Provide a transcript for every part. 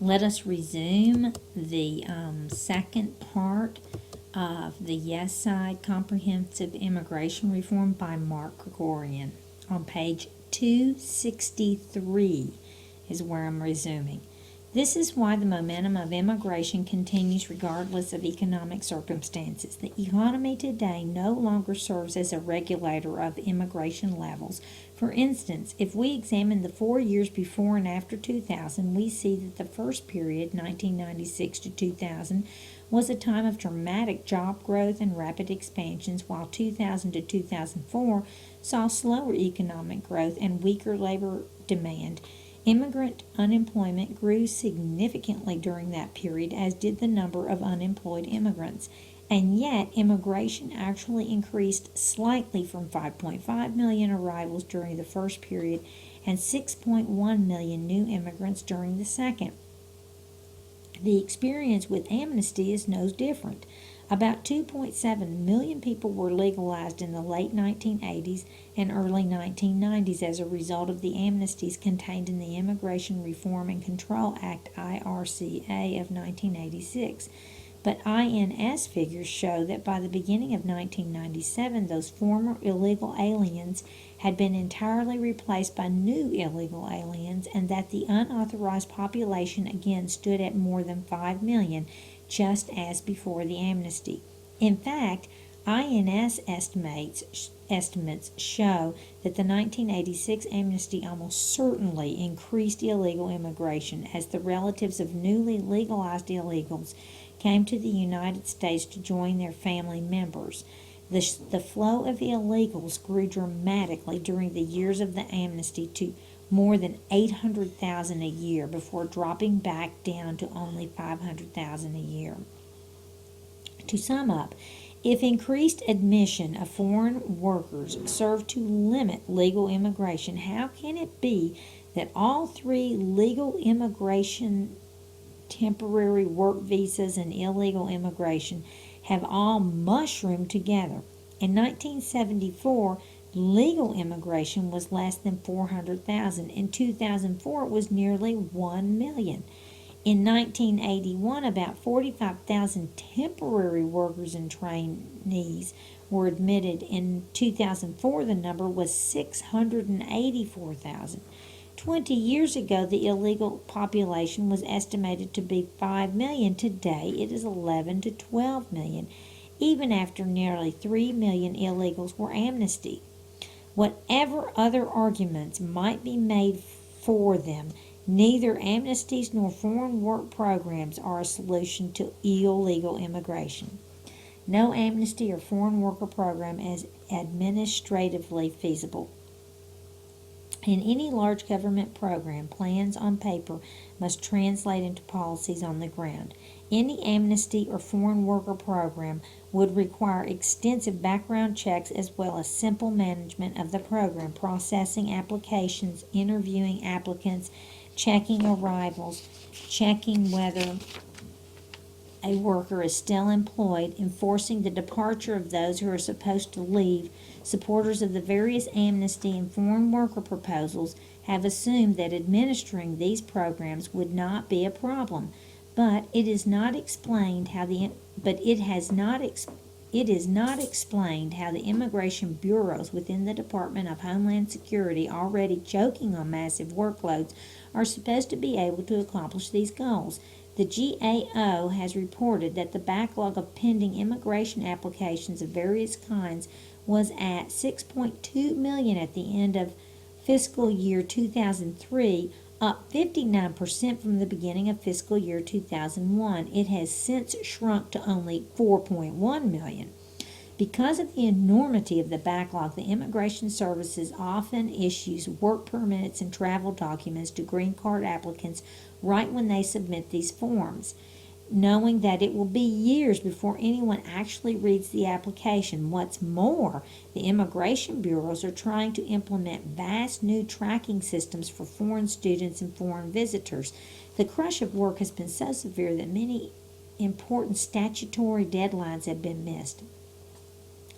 Let us resume the second part of the Yes Side Comprehensive Immigration Reform by Mark Gregorian. On page 263 is where I'm resuming. This is why the momentum of immigration continues regardless of economic circumstances. The economy today no longer serves as a regulator of immigration levels. For instance, if we examine the 4 years before and after 2000, we see that the first period, 1996 to 2000, was a time of dramatic job growth and rapid expansions, while 2000 to 2004 saw slower economic growth and weaker labor demand. Immigrant unemployment grew significantly during that period, as did the number of unemployed immigrants. And yet, immigration actually increased slightly from 5.5 million arrivals during the first period and 6.1 million new immigrants during the second. The experience with amnesty is no different. About 2.7 million people were legalized in the late 1980s and early 1990s as a result of the amnesties contained in the Immigration Reform and Control Act, IRCA, of 1986. But INS figures show that by the beginning of 1997, those former illegal aliens had been entirely replaced by new illegal aliens, and that the unauthorized population again stood at more than 5 million, just as before the amnesty. In fact, INS estimates show that the 1986 amnesty almost certainly increased illegal immigration, as the relatives of newly legalized illegals came to the United States to join their family members. The flow of illegals grew dramatically during the years of the amnesty to more than 800,000 a year before dropping back down to only 500,000 a year. To sum up, if increased admission of foreign workers served to limit legal immigration, how can it be that all three legal immigration, temporary work visas, and illegal immigration have all mushroomed together? In 1974, legal immigration was less than 400,000. In 2004, it was nearly 1 million. In 1981, about 45,000 temporary workers and trainees were admitted. In 2004, the number was 684,000. 20 years ago, the illegal population was estimated to be 5 million. Today, it is 11 to 12 million, even after nearly 3 million illegals were amnestied. Whatever other arguments might be made for them, neither amnesties nor foreign work programs are a solution to illegal immigration. No amnesty or foreign worker program is administratively feasible. In any large government program, plans on paper must translate into policies on the ground. Any amnesty or foreign worker program would require extensive background checks as well as simple management of the program, processing applications, interviewing applicants, checking arrivals, checking whether a worker is still employed, enforcing the departure of those who are supposed to leave. Supporters of the various amnesty and foreign worker proposals have assumed that administering these programs would not be a problem, but it is not explained how the immigration bureaus within the Department of Homeland Security, already choking on massive workloads, are supposed to be able to accomplish these goals. The GAO has reported that the backlog of pending immigration applications of various kinds was at 6.2 million at the end of fiscal year 2003, up 59% from the beginning of fiscal year 2001. It has since shrunk to only 4.1 million. Because of the enormity of the backlog, the Immigration Services often issues work permits and travel documents to green card applicants right when they submit these forms, knowing that it will be years before anyone actually reads the application. What's more, the immigration bureaus are trying to implement vast new tracking systems for foreign students and foreign visitors. The crush of work has been so severe that many important statutory deadlines have been missed.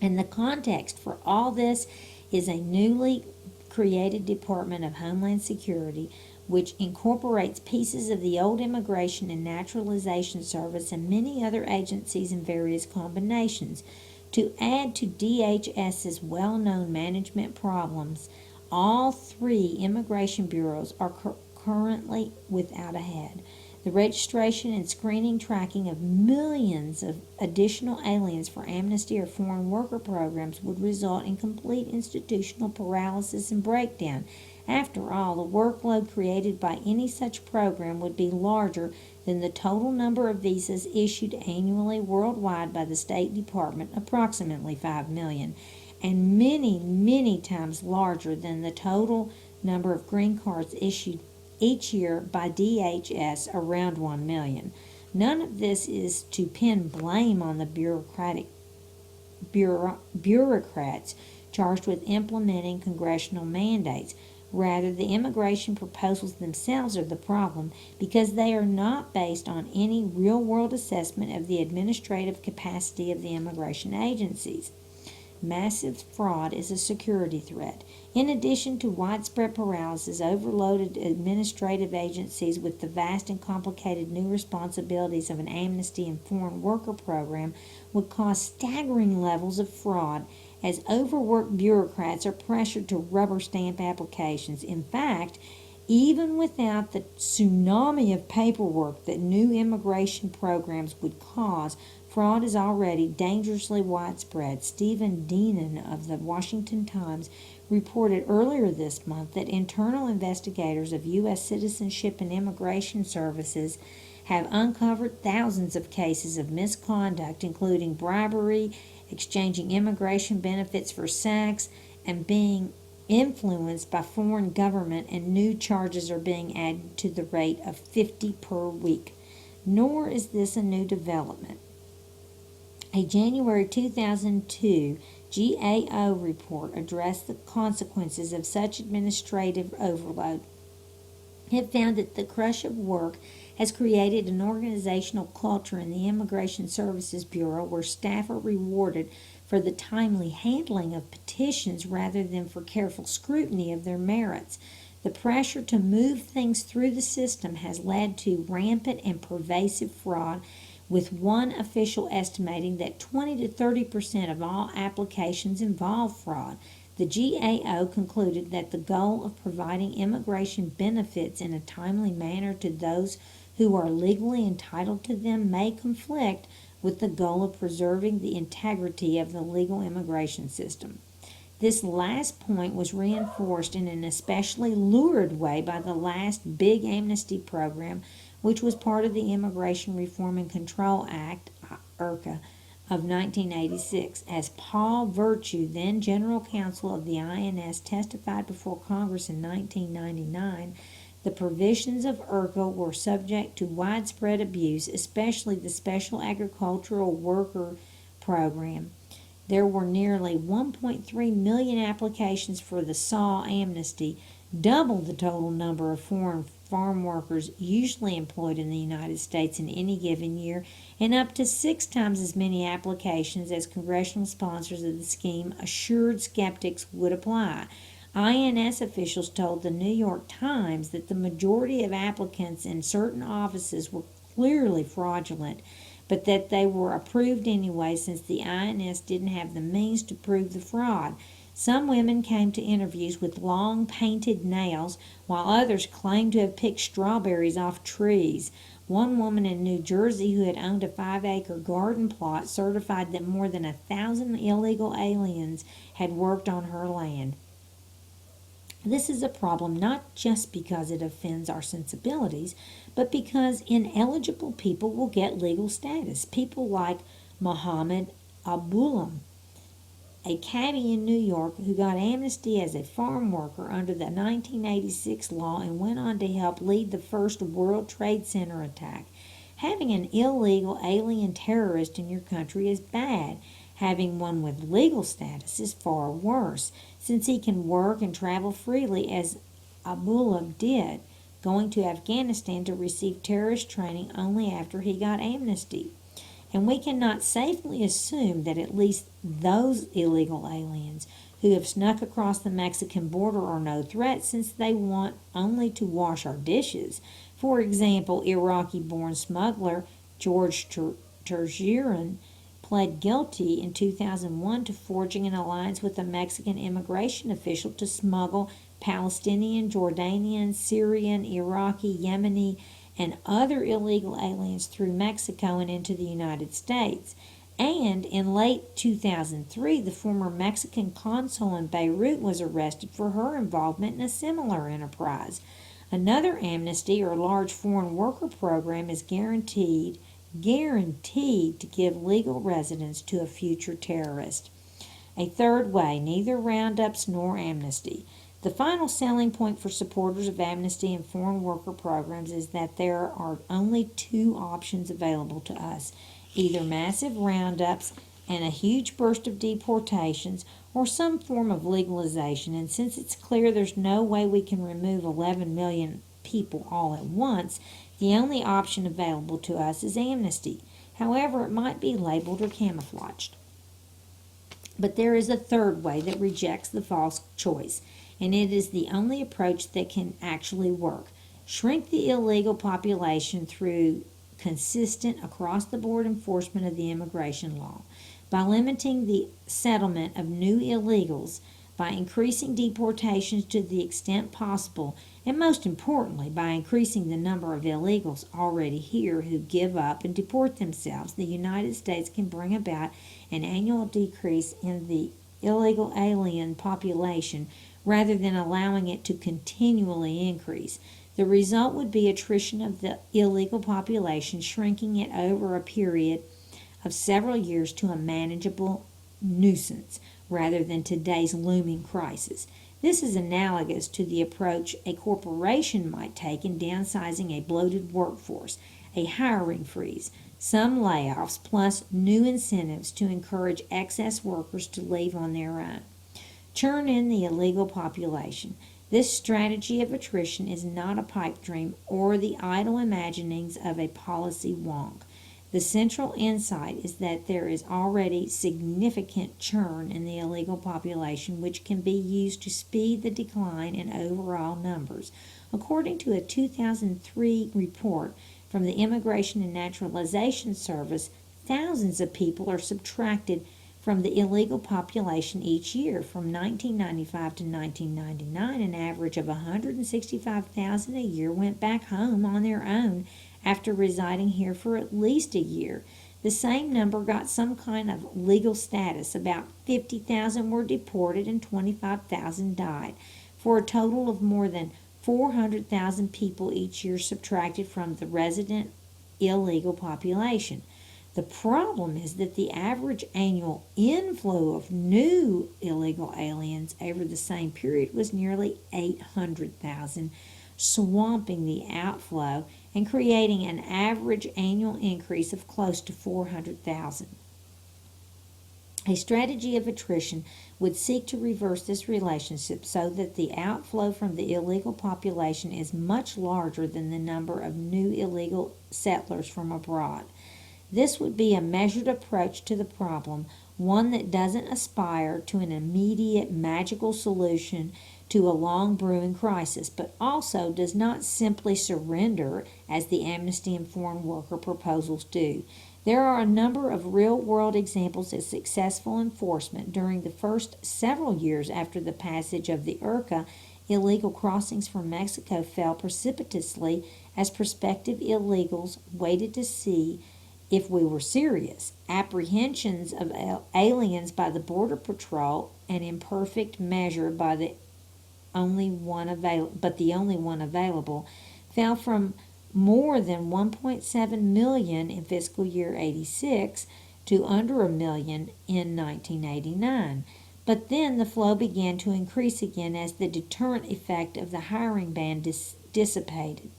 And the context for all this is a newly created Department of Homeland Security which incorporates pieces of the old Immigration and Naturalization Service and many other agencies in various combinations. To add to DHS's well-known management problems, all three immigration bureaus are currently without a head. The registration and screening tracking of millions of additional aliens for amnesty or foreign worker programs would result in complete institutional paralysis and breakdown. After all, the workload created by any such program would be larger than the total number of visas issued annually worldwide by the State Department, approximately 5 million, and many, many times larger than the total number of green cards issued each year by DHS, around 1 million. None of this is to pin blame on the bureaucrats charged with implementing congressional mandates. Rather, the immigration proposals themselves are the problem because they are not based on any real-world assessment of the administrative capacity of the immigration agencies. Massive fraud is a security threat. In addition to widespread paralysis, overloaded administrative agencies with the vast and complicated new responsibilities of an amnesty and foreign worker program would cause staggering levels of fraud as overworked bureaucrats are pressured to rubber stamp applications. In fact, even without the tsunami of paperwork that new immigration programs would cause, fraud is already dangerously widespread. Stephen Dienan of the Washington Times reported earlier this month that internal investigators of U.S. Citizenship and Immigration Services have uncovered thousands of cases of misconduct, including bribery, exchanging immigration benefits for sex, and being influenced by foreign government, and new charges are being added to the rate of 50 per week. Nor is this a new development. A January 2002 GAO report addressed the consequences of such administrative overload. It found that the crush of work has created an organizational culture in the Immigration Services Bureau where staff are rewarded for the timely handling of petitions rather than for careful scrutiny of their merits. The pressure to move things through the system has led to rampant and pervasive fraud, with one official estimating that 20 to 30% of all applications involve fraud. The GAO concluded that the goal of providing immigration benefits in a timely manner to those who are legally entitled to them may conflict with the goal of preserving the integrity of the legal immigration system. This last point was reinforced in an especially lurid way by the last big amnesty program, which was part of the Immigration Reform and Control Act, IRCA, of 1986. As Paul Virtue, then General Counsel of the INS, testified before Congress in 1999, the provisions of IRCA were subject to widespread abuse, especially the Special Agricultural Worker Program. There were nearly 1.3 million applications for the SAW amnesty, double the total number of foreign farm workers usually employed in the United States in any given year, and up to 6 times as many applications as congressional sponsors of the scheme assured skeptics would apply. INS officials told the New York Times that the majority of applicants in certain offices were clearly fraudulent, but that they were approved anyway since the INS didn't have the means to prove the fraud. Some women came to interviews with long painted nails, while others claimed to have picked strawberries off trees. One woman in New Jersey who had owned a 5-acre garden plot certified that more than 1,000 illegal aliens had worked on her land. This is a problem not just because it offends our sensibilities, but because ineligible people will get legal status. People like Mohammed Abulam, a cabbie in New York who got amnesty as a farm worker under the 1986 law and went on to help lead the first World Trade Center attack. Having an illegal alien terrorist in your country is bad. Having one with legal status is far worse, since he can work and travel freely as Abulam did, going to Afghanistan to receive terrorist training only after he got amnesty. And we cannot safely assume that at least those illegal aliens who have snuck across the Mexican border are no threat since they want only to wash our dishes. For example, Iraqi-born smuggler George Tergiran pled guilty in 2001 to forging an alliance with a Mexican immigration official to smuggle Palestinian, Jordanian, Syrian, Iraqi, Yemeni, and other illegal aliens through Mexico and into the United States. And in late 2003, the former Mexican consul in Beirut was arrested for her involvement in a similar enterprise. Another amnesty or large foreign worker program is guaranteed to give legal residence to a future terrorist. A third way, neither roundups nor amnesty. The final selling point for supporters of amnesty and foreign worker programs is that there are only two options available to us, either massive roundups and a huge burst of deportations, or some form of legalization. And since it's clear there's no way we can remove 11 million people all at once, the only option available to us is amnesty. However, it might be labeled or camouflaged. But there is a third way that rejects the false choice, and it is the only approach that can actually work. Shrink the illegal population through consistent across-the-board enforcement of the immigration law, by limiting the settlement of new illegals, by increasing deportations to the extent possible, and most importantly, by increasing the number of illegals already here who give up and deport themselves. The United States can bring about an annual decrease in the illegal alien population rather than allowing it to continually increase. The result would be attrition of the illegal population, shrinking it over a period of several years to a manageable nuisance rather than today's looming crisis. This is analogous to the approach a corporation might take in downsizing a bloated workforce, a hiring freeze, some layoffs, plus new incentives to encourage excess workers to leave on their own. Churn in the illegal population. This strategy of attrition is not a pipe dream or the idle imaginings of a policy wonk. The central insight is that there is already significant churn in the illegal population, which can be used to speed the decline in overall numbers. According to a 2003 report from the Immigration and Naturalization Service, thousands of people are subtracted from the illegal population each year. From 1995 to 1999, an average of 165,000 a year went back home on their own after residing here for at least a year. The same number got some kind of legal status. About 50,000 were deported and 25,000 died, for a total of more than 400,000 people each year subtracted from the resident illegal population. The problem is that the average annual inflow of new illegal aliens over the same period was nearly 800,000, swamping the outflow and creating an average annual increase of close to 400,000. A strategy of attrition would seek to reverse this relationship so that the outflow from the illegal population is much larger than the number of new illegal settlers from abroad. This would be a measured approach to the problem, one that doesn't aspire to an immediate magical solution to a long brewing crisis, but also does not simply surrender as the amnesty and foreign worker proposals do. There are a number of real-world examples of successful enforcement. During the first several years after the passage of the IRCA, illegal crossings from Mexico fell precipitously as prospective illegals waited to see if we were serious. Apprehensions of aliens by the Border Patrol, an imperfect measure by the only one available, fell from more than 1.7 million in fiscal year 86 to under a million in 1989. But then the flow began to increase again as the deterrent effect of the hiring ban dissipated.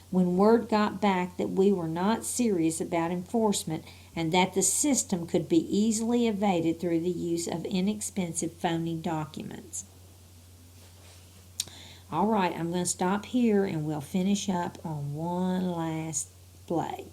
When word got back that we were not serious about enforcement and that the system could be easily evaded through the use of inexpensive phony documents. All right, I'm going to stop here and we'll finish up on one last play.